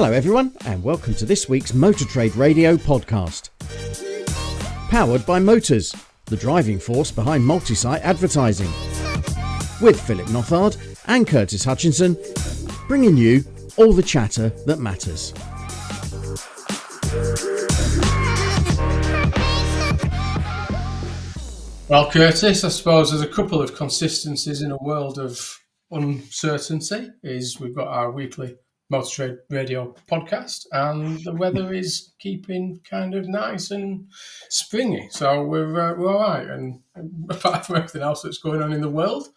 Hello everyone, and welcome to this week's Motor Trade Radio podcast. Powered by Motors, the driving force behind multi-site advertising. With Philip Nothard and Curtis Hutchinson, bringing you all the chatter that matters. Well, Curtis, I suppose there's a couple of consistencies in a world of uncertainty. We've got our weekly Motor Trade Radio podcast, and the weather is keeping kind of nice and springy. So we're all right, and apart from everything else that's going on in the world,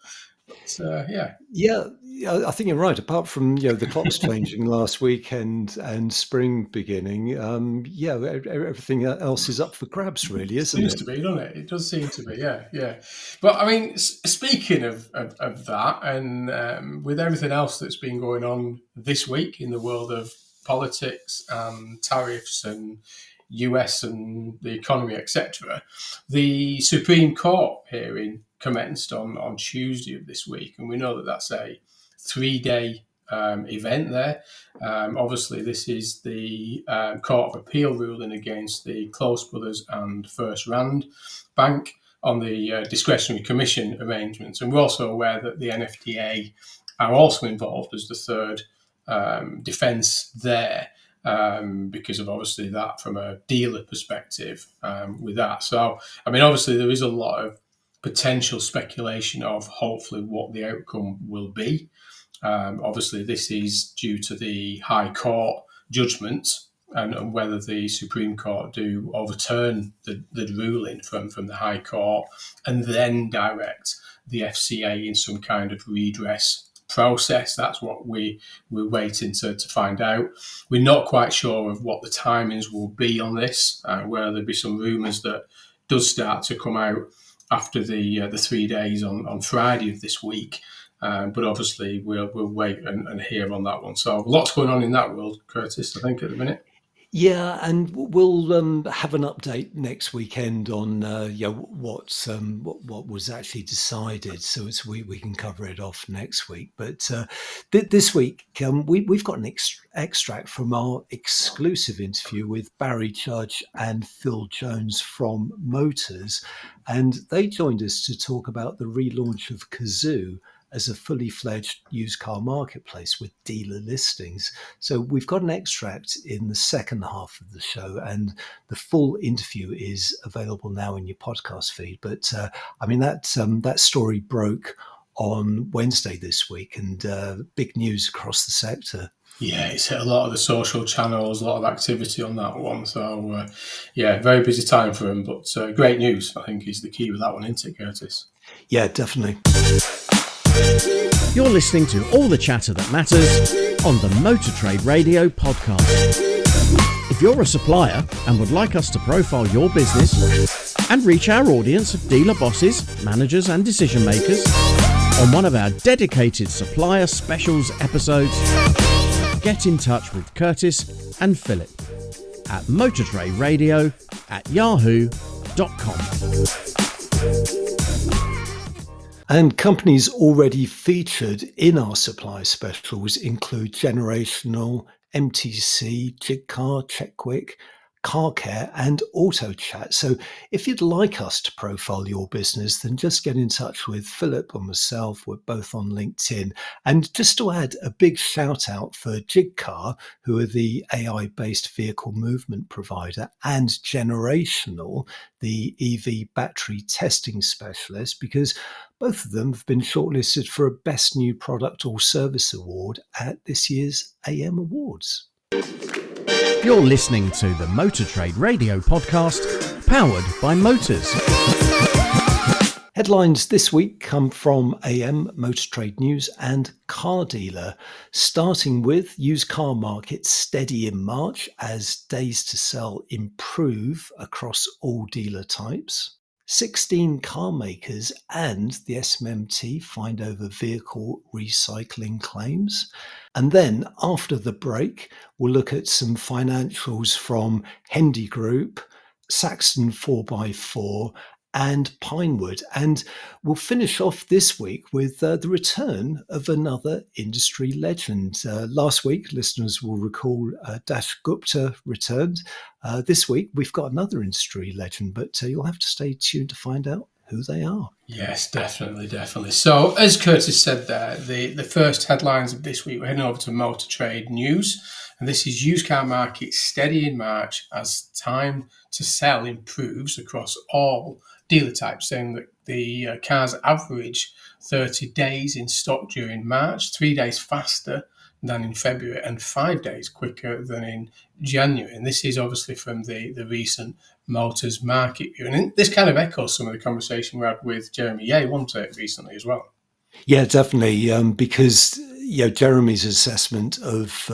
but, Yeah, I think you're right. Apart from the clocks changing last weekend and spring beginning, everything else is up for grabs, really, isn't it? Seems to be, doesn't it? It does seem to be, yeah. But I mean, speaking of that, and with everything else that's been going on this week in the world of politics and tariffs and US and the economy, etc., the Supreme Court hearing commenced on Tuesday of this week, and we know that that's a 3-day event there. Obviously, this is the Court of Appeal ruling against the Close Brothers and First Rand Bank on the discretionary commission arrangements. And we're also aware that the NFTA are also involved as the third defence there, because of obviously that from a dealer perspective with that. So, I mean, obviously there is a lot of potential speculation of hopefully what the outcome will be. Obviously, this is due to the High Court judgment and whether the Supreme Court do overturn the ruling from the High Court and then direct the FCA in some kind of redress process. That's what we're waiting to find out. We're not quite sure of what the timings will be on this, where there'll be some rumours that does start to come out after the 3 days on Friday of this week. But obviously, we'll wait and hear on that one. So lots going on in that world, Curtis, I think, at the minute. Yeah, and we'll have an update next weekend on what was actually decided, so we can cover it off next week. But this week we've got an extract from our exclusive interview with Barry Judge and Phil Jones from Motors, and they joined us to talk about the relaunch of Cazoo as a fully fledged used car marketplace with dealer listings. So we've got an extract in the second half of the show, and the full interview is available now in your podcast feed. But that story broke on Wednesday this week, and big news across the sector. Yeah, it's hit a lot of the social channels, a lot of activity on that one. So, very busy time for him, but great news, I think, is the key with that one, isn't it, Curtis? Yeah, definitely. You're listening to all the chatter that matters on the Motor Trade Radio podcast. If you're a supplier and would like us to profile your business and reach our audience of dealer bosses, managers and decision makers on one of our dedicated supplier specials episodes, get in touch with Curtis and Philip at motortraderadio@yahoo.com. And companies already featured in our supply specials include Generational, MTC, Jigcar, Checkquick, Car Care and Auto Chat. So if you'd like us to profile your business, then just get in touch with Philip or myself. We're both on LinkedIn. And just to add a big shout out for Jigcar, who are the AI-based vehicle movement provider, and Generational, the EV battery testing specialist, because both of them have been shortlisted for a Best New Product or Service Award at this year's AM Awards. You're listening to the Motor Trade Radio podcast, powered by Motors. Headlines this week come from AM, Motor Trade News and Car Dealer, starting with used car market steady in March as days to sell improve across all dealer types. 16 car makers and the SMMT find over vehicle recycling claims. And then after the break, we'll look at some financials from Hendy Group, Saxton 4x4 and Pinewood. And we'll finish off this week with the return of another industry legend. Last week, listeners will recall Dash Gupta returned. This week, we've got another industry legend, but you'll have to stay tuned to find out who they are. Yes, definitely. So, as Curtis said there, the first headlines of this week, we're heading over to Motor Trade News. And this is used car market steady in March as time to sell improves across all dealer types, saying that the cars average 30 days in stock during March, 3 days faster than in February and 5 days quicker than in January. And this is obviously from the recent Motors Market View. And this kind of echoes some of the conversation we had with Jeremy Yeh, wasn't it, recently as well? Yeah, definitely, because Jeremy's assessment of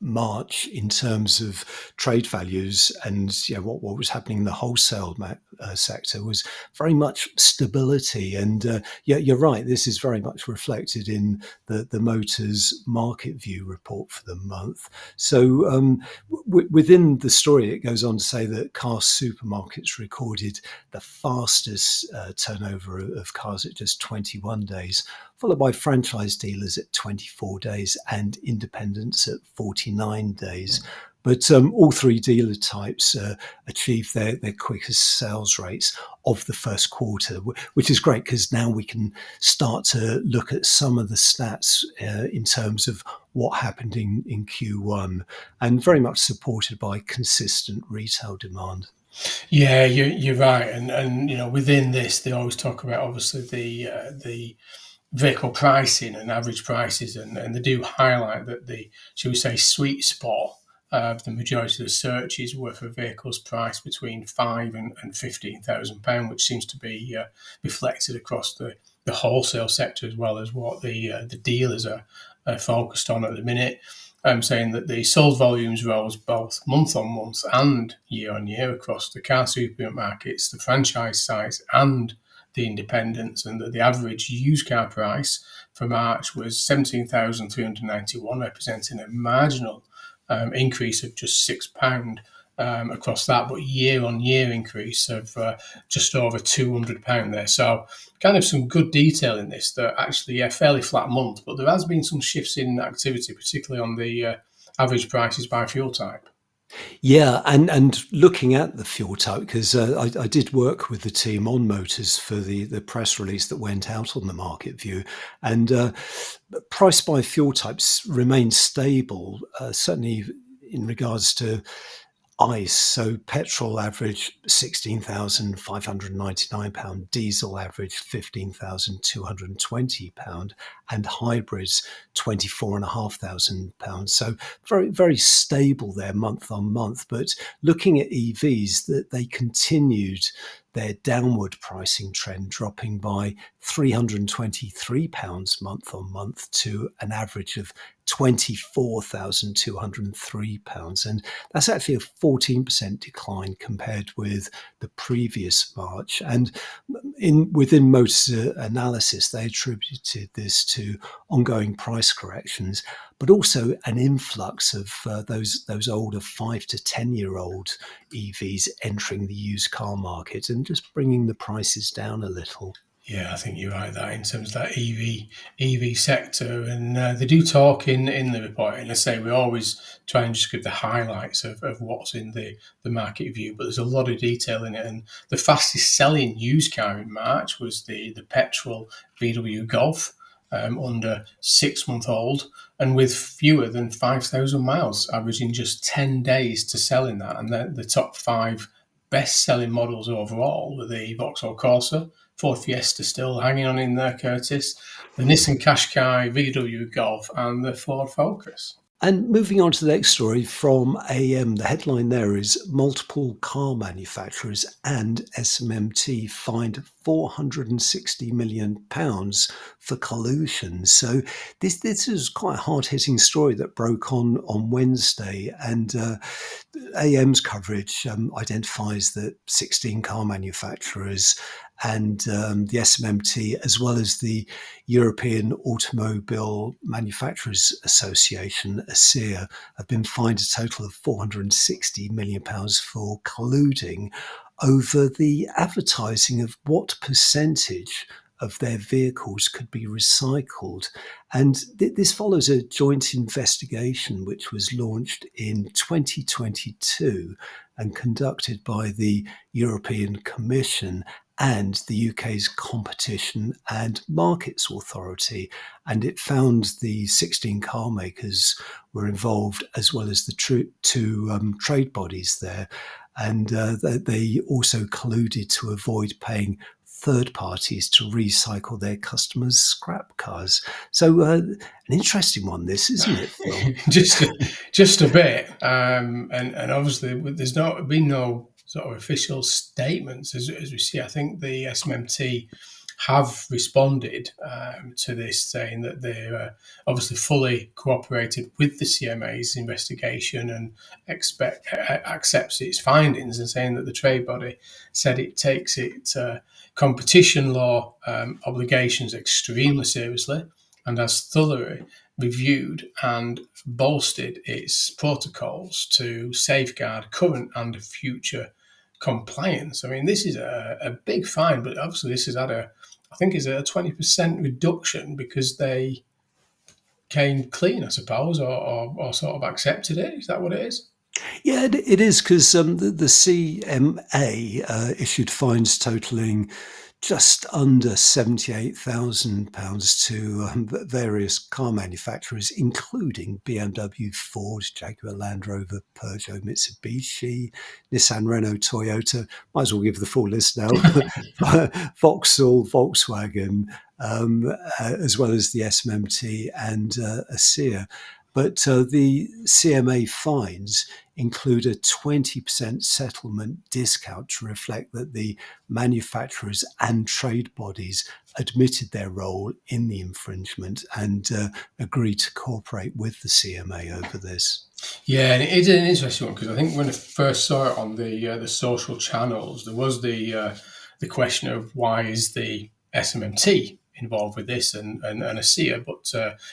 March in terms of trade values and what was happening in the wholesale sector was very much stability. And you're right, this is very much reflected in the Motors Market View report for the month. So within the story, it goes on to say that car supermarkets recorded the fastest turnover of cars at just 21 days, followed by franchise dealers at 24 days and independents at 49 days. But all three dealer types achieved their quickest sales rates of the first quarter, which is great because now we can start to look at some of the stats in terms of what happened in Q1, and very much supported by consistent retail demand. Yeah, you're right, and within this, they always talk about obviously the vehicle pricing and average prices, and they do highlight that the, shall we say, sweet spot of the majority of the searches were for vehicles priced between £5,000 and £15,000, which seems to be reflected across the wholesale sector as well as what the dealers are focused on at the minute. Saying that the sold volumes rose both month on month and year on year across the car supermarkets, the franchise sites, and the independents, and that the average used car price for March was £17,391, representing a marginal increase of just £6 across that, but year-on-year increase of just over £200 there. So kind of some good detail in this, that actually a fairly flat month, but there has been some shifts in activity, particularly on the average prices by fuel type. Yeah, and looking at the fuel type, because I did work with the team on Motors for the press release that went out on the Market View, and price by fuel types remained stable, certainly in regards to ICE. So petrol averaged £16,599, diesel averaged £15,220, and hybrids £24,500. So very, very stable there month on month. But looking at EVs, that they continued their downward pricing trend, dropping by £323 month on month to an average of £24,203. And that's actually a 14% decline compared with the previous March. And within Motors analysis, they attributed this to ongoing price corrections, but also an influx of those older 5 to 10-year-old EVs entering the used car market and just bringing the prices down a little. Yeah, I think you're right that in terms of that EV sector, and they do talk in the report. And I say we always try and just give the highlights of what's in the market view, but there's a lot of detail in it. And the fastest selling used car in March was the petrol VW Golf, under 6 month old, and with fewer than 5,000 miles, averaging just 10 days to sell in that. And the top 5 best selling models overall were the Vauxhall Corsa, Ford Fiesta still hanging on in there, Curtis, the Nissan Qashqai, VW Golf, and the Ford Focus. And moving on to the next story from AM, the headline there is multiple car manufacturers and SMMT fined £460 million for collusion. So this is quite a hard-hitting story that broke on Wednesday, and AM's coverage identifies that 16 car manufacturers and the SMMT, as well as the European Automobile Manufacturers Association, ACEA, have been fined a total of £460 million for colluding over the advertising of what percentage of their vehicles could be recycled. And this follows a joint investigation which was launched in 2022 and conducted by the European Commission and the UK's Competition and Markets Authority. And it found the 16 car makers were involved, as well as the two trade bodies there. And they also colluded to avoid paying third parties to recycle their customers' scrap cars. So an interesting one, this, isn't it, Phil? just a bit. And obviously there's been no sort of official statements as we see. I think the SMMT have responded to this, saying that they obviously fully cooperated with the CMA's investigation and accepts its findings, and saying that the trade body said it takes its competition law obligations extremely seriously and has thoroughly reviewed and bolstered its protocols to safeguard current and future compliance. I mean, this is a big fine, but obviously this has had I think it's a 20% reduction because they came clean, I suppose, or sort of accepted it. Is that what it is? Yeah, it is, because the CMA issued fines totaling just under £78,000 to various car manufacturers, including BMW, Ford, Jaguar, Land Rover, Peugeot, Mitsubishi, Nissan, Renault, Toyota. Might as well give the full list now. Vauxhall, Volkswagen, as well as the SMMT and ASEA. But the CMA fines include a 20% settlement discount to reflect that the manufacturers and trade bodies admitted their role in the infringement and agreed to cooperate with the CMA over this. Yeah, and it is an interesting one, because I think when I first saw it on the social channels, there was the question of why is the SMMT involved with this and ASEA, but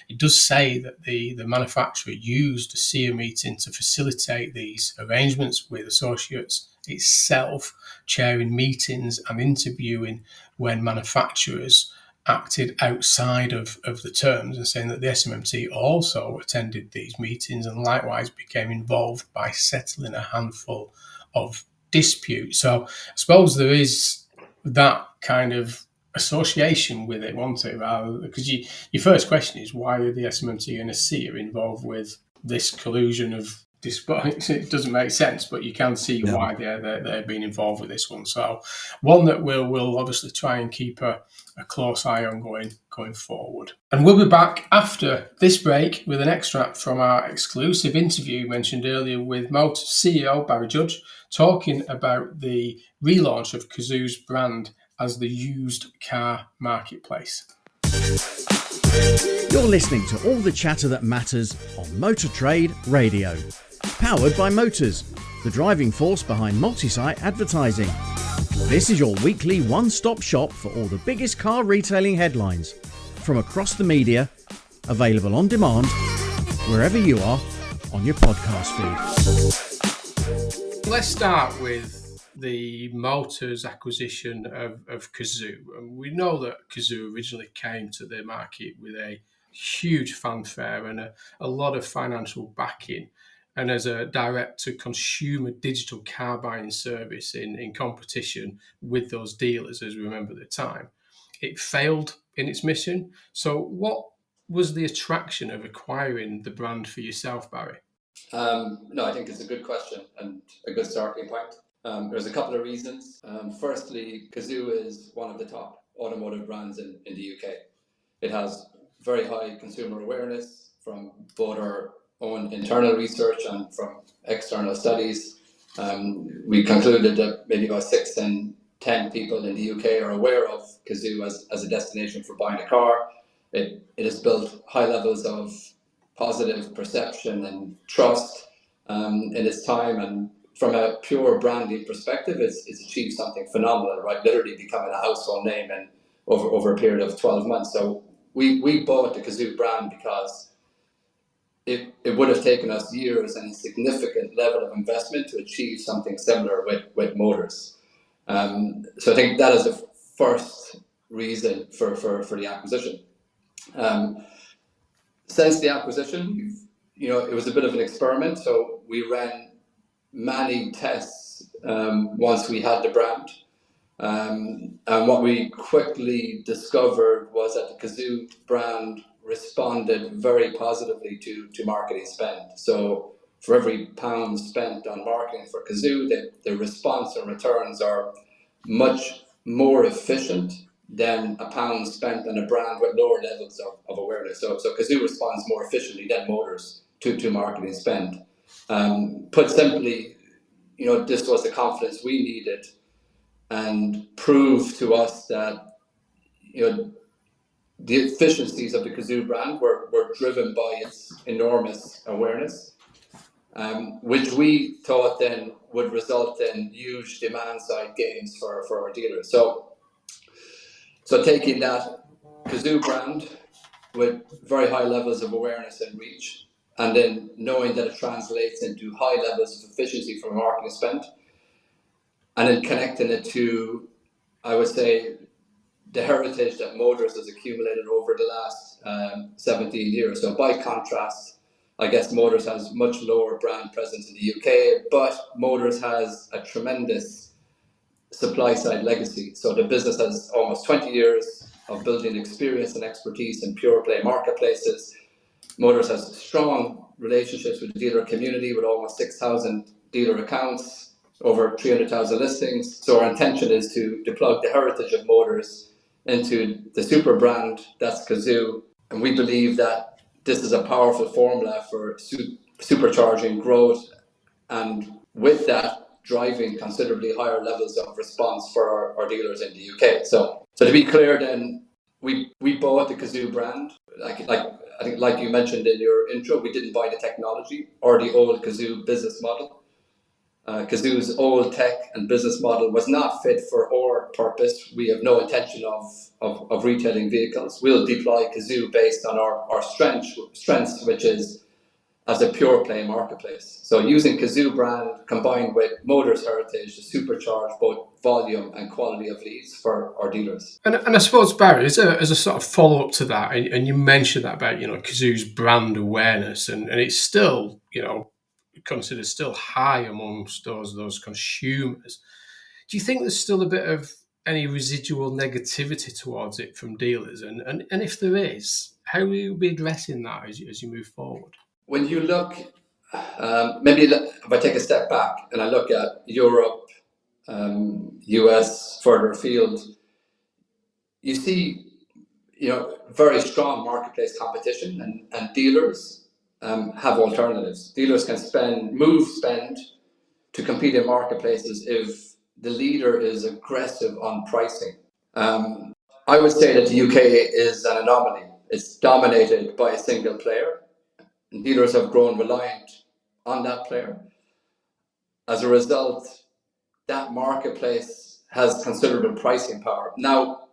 it does say that the manufacturer used a ASEA meeting to facilitate these arrangements with associates itself, chairing meetings and interviewing when manufacturers acted outside of the terms, and saying that the SMMT also attended these meetings and likewise became involved by settling a handful of disputes. So I suppose there is that kind of association with it, won't it? Rather, because your first question is, why are the SMMT and ASEA involved with this collusion of disputes? It doesn't make sense, but you can see why they're being involved with this one. So one that we'll obviously try and keep a close eye on going forward. And we'll be back after this break with an extract from our exclusive interview mentioned earlier with Motor CEO Barry Judge, talking about the relaunch of Cazoo's brand as the used car marketplace. You're listening to all the chatter that matters on Motor Trade Radio. Powered by Motors, the driving force behind multi-site advertising. This is your weekly one-stop shop for all the biggest car retailing headlines from across the media, available on demand, wherever you are on your podcast feed. Let's start with the Motors acquisition of Cazoo. And we know that Cazoo originally came to the market with a huge fanfare and a lot of financial backing, and as a direct-to-consumer digital car buying service in competition with those dealers, as we remember at the time. It failed in its mission. So what was the attraction of acquiring the brand for yourself, Barry? No, I think it's a good question and a good starting point. There's a couple of reasons. Firstly, Cazoo is one of the top automotive brands in the UK. It has very high consumer awareness from both our own internal research and from external studies. We concluded that maybe about 6 in 10 people in the UK are aware of Cazoo as a destination for buying a car. It has built high levels of positive perception and trust in its time, and from a pure branding perspective, it's achieved something phenomenal, right? Literally becoming a household name in over a period of 12 months. So we bought the Cazoo brand because it would have taken us years and a significant level of investment to achieve something similar with motors. So I think that is the first reason for the acquisition. Since the acquisition, it was a bit of an experiment. So we ran many tests once we had the brand. And what we quickly discovered was that the Cazoo brand responded very positively to marketing spend. So for every pound spent on marketing for Cazoo, the response and returns are much more efficient than a pound spent on a brand with lower levels of awareness. So Cazoo responds more efficiently than Motors to marketing spend. Put simply, this was the confidence we needed and proved to us that the efficiencies of the Cazoo brand were driven by its enormous awareness, which we thought then would result in huge demand side gains for our dealers. So taking that Cazoo brand with very high levels of awareness and reach, and then knowing that it translates into high levels of efficiency from marketing spend, and then connecting it to, I would say, the heritage that Motors has accumulated over the last 17 years. So by contrast, I guess Motors has much lower brand presence in the UK, but Motors has a tremendous supply side legacy. So the business has almost 20 years of building experience and expertise in pure play marketplaces. Motors has strong relationships with the dealer community with almost 6,000 dealer accounts, over 300,000 listings. So our intention is to plug the heritage of Motors into the super brand that's Cazoo. And we believe that this is a powerful formula for supercharging growth, and with that, driving considerably higher levels of response for our dealers in the UK. So to be clear, then we bought the Cazoo brand. I think, like you mentioned in your intro, we didn't buy the technology or the old Cazoo business model. Cazoo's old tech and business model was not fit for our purpose. We have no intention of retailing vehicles. We'll deploy Cazoo based on our strengths, which is as a pure play marketplace. So using Cazoo brand combined with Motors heritage to supercharge both volume and quality of leads for our dealers. And I suppose, Barry, as a sort of follow up to that, and you mentioned that about Cazoo's brand awareness, and it's still considered still high amongst those consumers. Do you think there's still a bit of any residual negativity towards it from dealers? And if there is, how will you be addressing that as you move forward? When you look, maybe if I take a step back and I look at Europe, US, further afield, you see, very strong marketplace competition, and dealers have alternatives. Dealers can move spend to compete in marketplaces if the leader is aggressive on pricing. I would say that the UK is an anomaly. It's dominated by a single player, and dealers have grown reliant on that player. As a result, that marketplace has considerable pricing power. Now,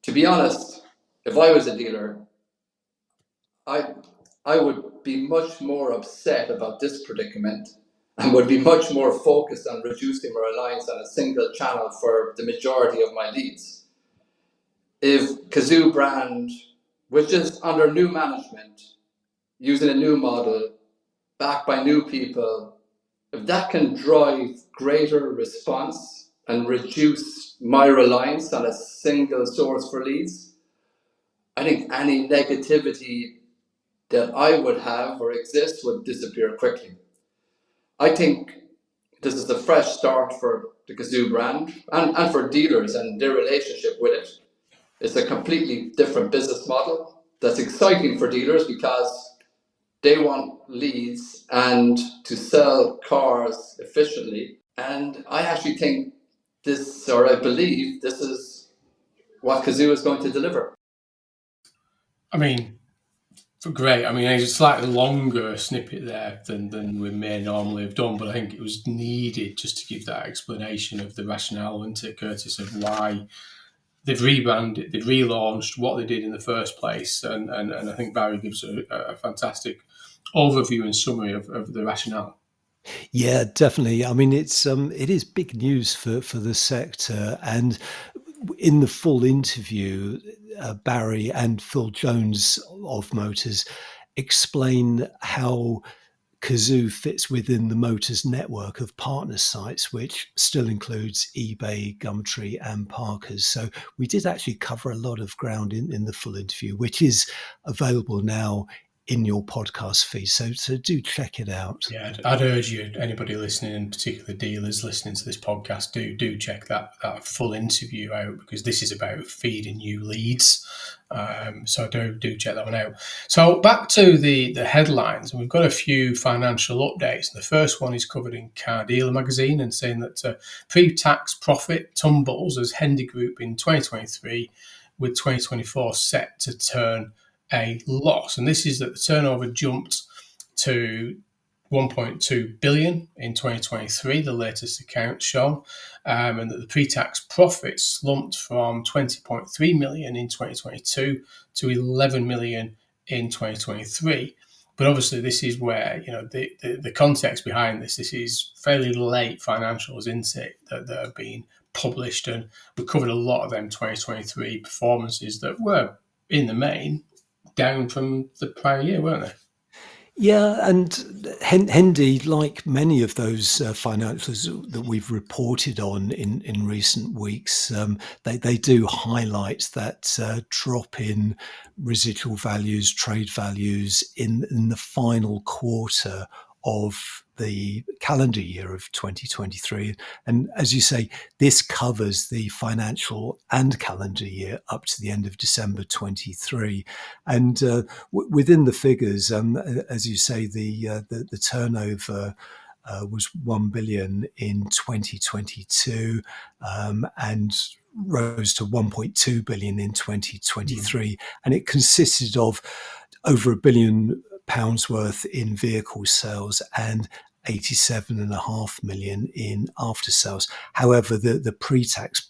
to be honest, if I was a dealer, I would be much more upset about this predicament and would be much more focused on reducing my reliance on a single channel for the majority of my leads. If Cazoo brand, which is under new management, using a new model, backed by new people, if that can drive greater response and reduce my reliance on a single source for leads, I think any negativity that I would have or exist would disappear quickly. I think this is a fresh start for the Cazoo brand and for dealers and their relationship with it. It's a completely different business model that's exciting for dealers because they want leads and to sell cars efficiently. And I actually think I believe this is what Cazoo is going to deliver. I mean, great. I mean, it's a slightly longer snippet there than we may normally have done, but I think it was needed just to give that explanation of the rationale, and to Curtis, of why they've rebranded, they've relaunched, what they did in the first place, and I think Barry gives a fantastic overview and summary of the rationale. Yeah, definitely. I mean, it is big news for the sector, and in the full interview, Barry and Phil Jones of Motors explain how Cazoo fits within the Motors network of partner sites, which still includes eBay, Gumtree, and Parker's. So we did actually cover a lot of ground in the full interview, which is available now in your podcast feed. So do check it out. Yeah, I'd urge you, anybody listening, in particular dealers listening to this podcast, do check that full interview out, because this is about feeding you leads. So do check that one out. So back to the headlines, and we've got a few financial updates. The first one is covered in Car Dealer magazine, and saying that pre-tax profit tumbles as Hendy Group in 2023, with 2024 set to turn a loss. And this is that the turnover jumped to 1.2 billion in 2023, the latest accounts show, and that the pre-tax profit slumped from 20.3 million in 2022 to 11 million in 2023. But obviously, this is where, the context behind this. This is fairly late financials, isn't it, that have been published, and we covered a lot of them 2023 performances that were, in the main, down from the prior year, weren't they? Yeah, and Hendy, like many of those financials that we've reported on in recent weeks, they do highlight that drop in residual values, trade values in the final quarter of the calendar year of 2023. And as you say, this covers the financial and calendar year up to the end of December 23. And within the figures, as you say, the turnover was 1 billion in 2022 and rose to 1.2 billion in 2023, and it consisted of over £1 billion worth in vehicle sales and 87.5 million in after sales. However, the pre-tax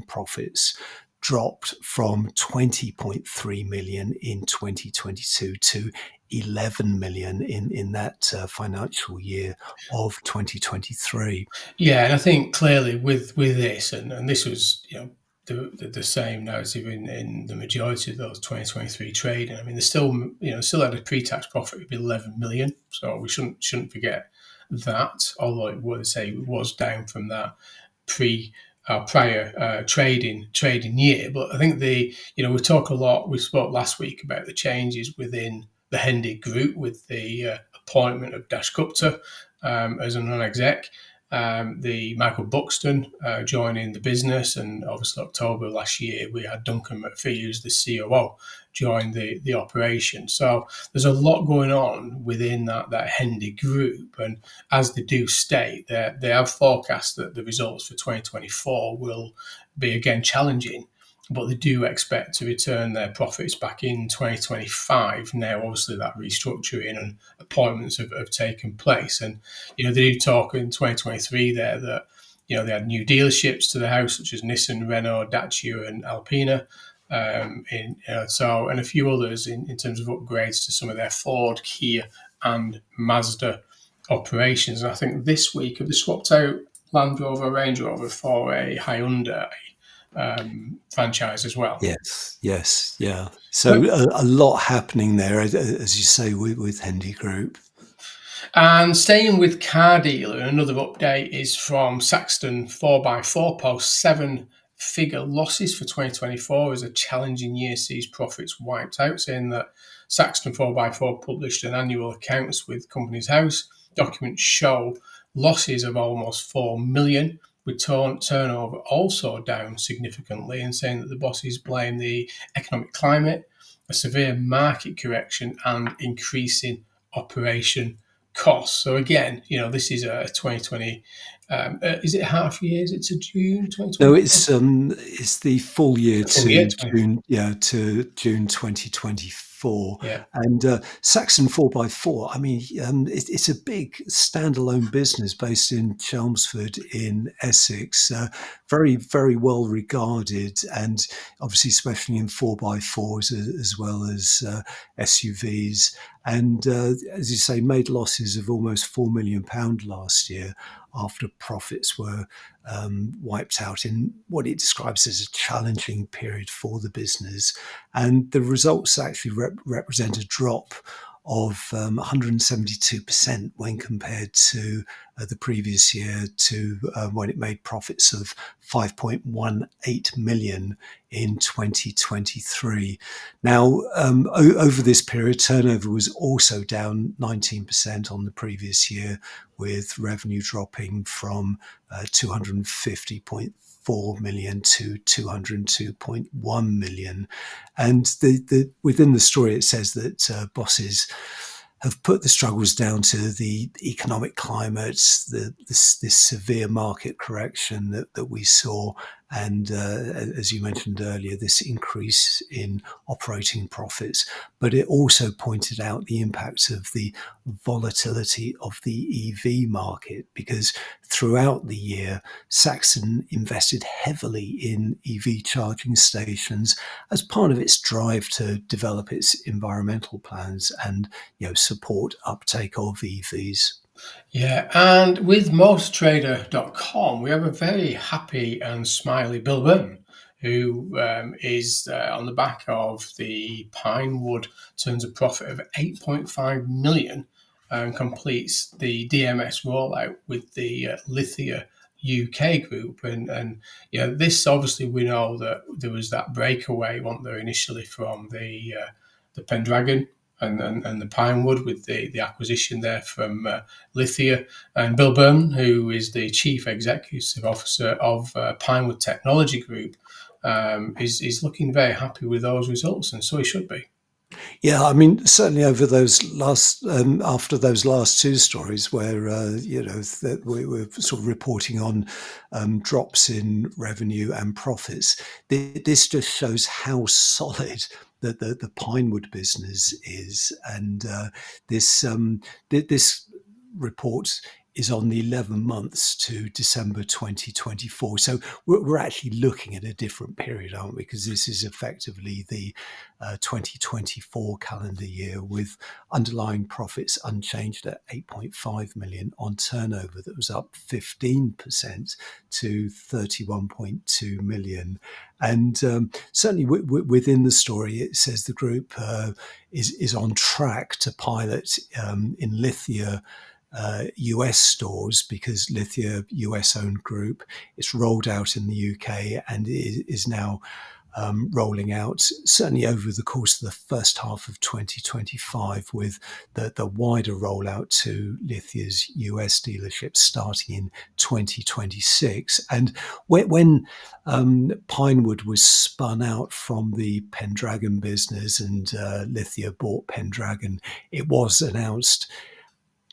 profits dropped from 20.3 million in 2022 to 11 million in that financial year of 2023. Yeah, and I think clearly with this, and this was, the same narrative in the majority of those 2023 trading. I mean, they still had a pre-tax profit of 11 million, so we shouldn't forget that. Although it was down from that prior trading year. But I think we spoke last week about the changes within the Hendy Group with the appointment of Dash Gupta as a non-exec. The Michael Buxton joining the business, and obviously October last year we had Duncan McPhee, who's the COO, join the operation. So there's a lot going on within that Hendy Group, and as they do state, they have forecast that the results for 2024 will be again challenging, but they do expect to return their profits back in 2025. Now, obviously, that restructuring and appointments have taken place. And, they do talk in 2023 there that, they had new dealerships to the house, such as Nissan, Renault, Dacia, and Alpina. And a few others in terms of upgrades to some of their Ford, Kia, and Mazda operations. And I think this week they swapped out Land Rover, Range Rover for a Hyundai franchise as well. Yes, yeah. So a lot happening there, as you say, with Hendy Group. And staying with Car Dealer, another update is from Saxton 4x4 post 7-figure losses for 2024 as a challenging year sees profits wiped out, saying that Saxton 4x4 published an annual accounts with Companies House. Documents show losses of almost 4 million, with turnover also down significantly, and saying that the bosses blame the economic climate, a severe market correction, and increasing operation costs. So again, this is a 2023 Is it half year? Is it to June No, 2024? it's the full year Full year, to 20. June, to June 2024. Yeah. And Saxton 4x4, I mean, it's a big standalone business based in Chelmsford in Essex, very, very well regarded, and obviously, especially in 4x4s as well as SUVs. And as you say, made losses of almost £4 million last year after profits were wiped out in what it describes as a challenging period for the business. And the results actually represent a drop of 172% when compared to the previous year, to when it made profits of 5.18 million in 2023. Now, over this period, turnover was also down 19% on the previous year, with revenue dropping from 250.4 million to 202.1 million. And within the story, it says that bosses have put the struggles down to the economic climate, this severe market correction that we saw, and as you mentioned earlier, this increase in operating profits. But it also pointed out the impact of the volatility of the EV market, because throughout the year, Saxton invested heavily in EV charging stations as part of its drive to develop its environmental plans and support uptake of EVs. Yeah, and with motortrader.com, we have a very happy and smiley Bill Burton, who is on the back of the Pinewood, turns a profit of 8.5 million and completes the DMS rollout with the Lithia UK group. And this obviously, we know that there was that breakaway, wasn't there, initially from the Pendragon and the Pinewood, with the acquisition there from Lithia. And Bill Byrne, who is the Chief Executive Officer of Pinewood Technology Group, is looking very happy with those results, and so he should be. Yeah, I mean, certainly over those last, after those last two stories, where that we were sort of reporting on drops in revenue and profits, this just shows how solid the Pinewood business is, and this report is on the 11 months to December 2024. So we're actually looking at a different period, aren't we? Because this is effectively the 2024 calendar year, with underlying profits unchanged at 8.5 million on turnover that was up 15% to 31.2 million. And certainly within the story, it says the group is on track to pilot in Lithia US stores, because Lithia, US owned group, it's rolled out in the UK and is now rolling out certainly over the course of the first half of 2025, with the wider rollout to Lithia's US dealerships starting in 2026. And when Pinewood was spun out from the Pendragon business and Lithia bought Pendragon, it was announced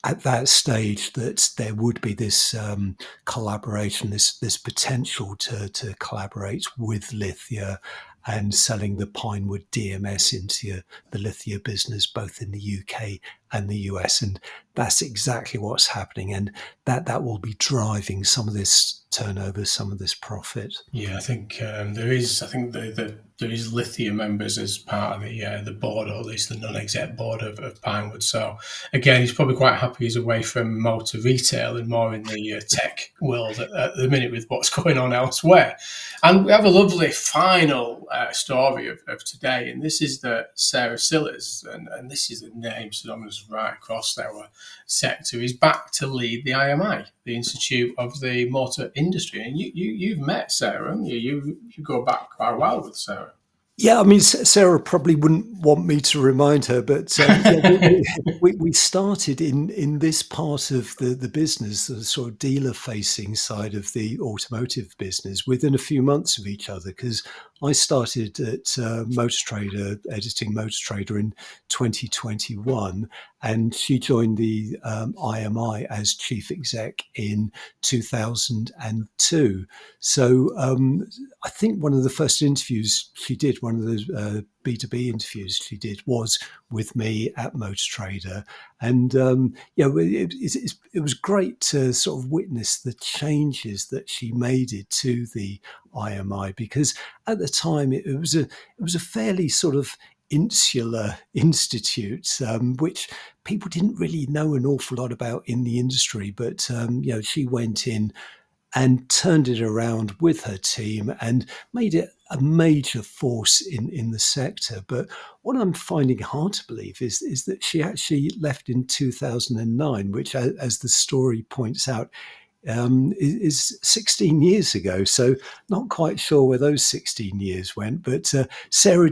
at that stage that there would be this collaboration, this potential to collaborate with Lithia and selling the Pinewood DMS into the Lithia business, both in the UK and the US. And that's exactly what's happening. And that will be driving some of this turnover, some of this profit. Yeah, I think there is. I think there is Lithia members as part of the board, or at least the non-exec board of Pinewood. So again, he's probably quite happy he's away from motor retail and more in the tech world at the minute with what's going on elsewhere. And we have a lovely final story of today, and this is the Sarah Sillars, and this is a name synonymous right across our sector. He's back to lead the IMI, the Institute of the Motor Industry. And you've met Sarah, haven't you? You go back quite a while with Sarah. Yeah, I mean, Sarah probably wouldn't want me to remind her, but we started in this part of the business, the sort of dealer-facing side of the automotive business, within a few months of each other, because I started at Motor Trader, editing Motor Trader in 2021, and she joined the IMI as chief exec in 2002. So I think one of the first interviews she did, one of the B2B interviews she did, was with me at Motor Trader. And it was great to sort of witness the changes that she made it to the IMI, because at the time it was a fairly sort of insular institute, which people didn't really know an awful lot about in the industry. But she went in and turned it around with her team and made it a major force in the sector. But what I'm finding hard to believe is that she actually left in 2009, which, as the story points out, is 16 years ago. So not quite sure where those 16 years went. But Sarah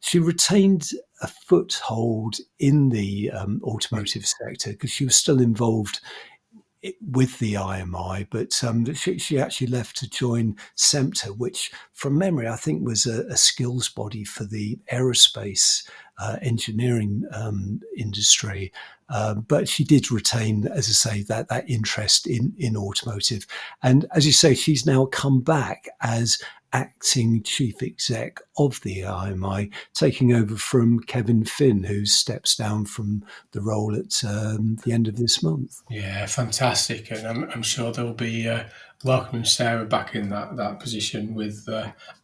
she retained a foothold in the automotive sector because she was still involved with the IMI, but she actually left to join SMMT, which from memory I think was a skills body for the aerospace engineering industry. But she did retain, as I say, that interest in automotive. And as you say, she's now come back as acting chief exec of the IMI, taking over from Kevin Finn, who steps down from the role at the end of this month. Yeah, fantastic. And I'm sure they'll be welcoming Sarah back in that position with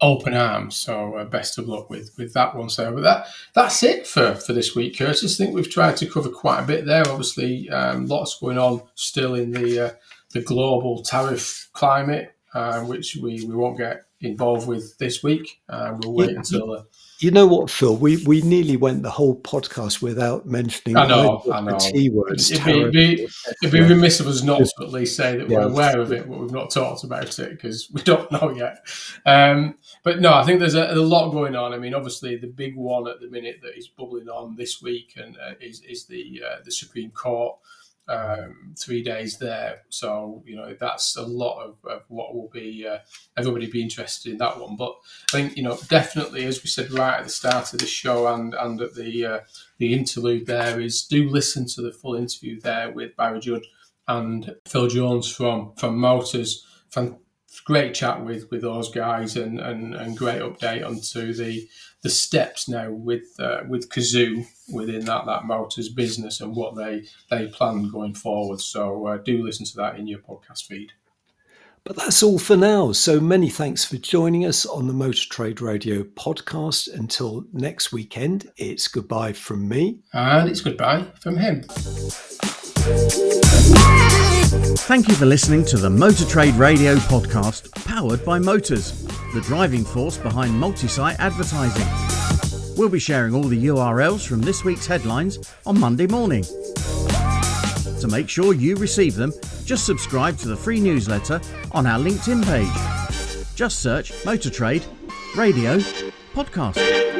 open arms. So best of luck with that one, Sarah. But that's it for this week, Curtis. I think we've tried to cover quite a bit there. Obviously, lots going on still in the global tariff climate, which we won't get involved with this week. We'll wait until... You know what, Phil? We nearly went the whole podcast without mentioning the T words. It'd be remiss of us not to at least say that we're aware of it, but we've not talked about it because we don't know yet. But no, I think there's a lot going on. I mean, obviously, the big one at the minute that is bubbling on this week and is the Supreme Court. 3 days there, so that's a lot of what will be everybody be interested in that one. But I think definitely, as we said right at the start of the show and at the interlude there, is do listen to the full interview there with Barry Judd and Phil Jones from Motors. Great chat with those guys and great update onto the steps now with Cazoo within that Motors business and what they plan going forward. So do listen to that in your podcast feed. But that's all for now. So many thanks for joining us on the Motor Trade Radio podcast. Until next weekend, it's goodbye from me. And it's goodbye from him. Thank you for listening to the Motor Trade Radio podcast, powered by Motors, the driving force behind multi-site advertising. We'll be sharing all the URLs from this week's headlines on Monday morning. To make sure you receive them, just subscribe to the free newsletter on our LinkedIn page. Just search Motor Trade Radio Podcast.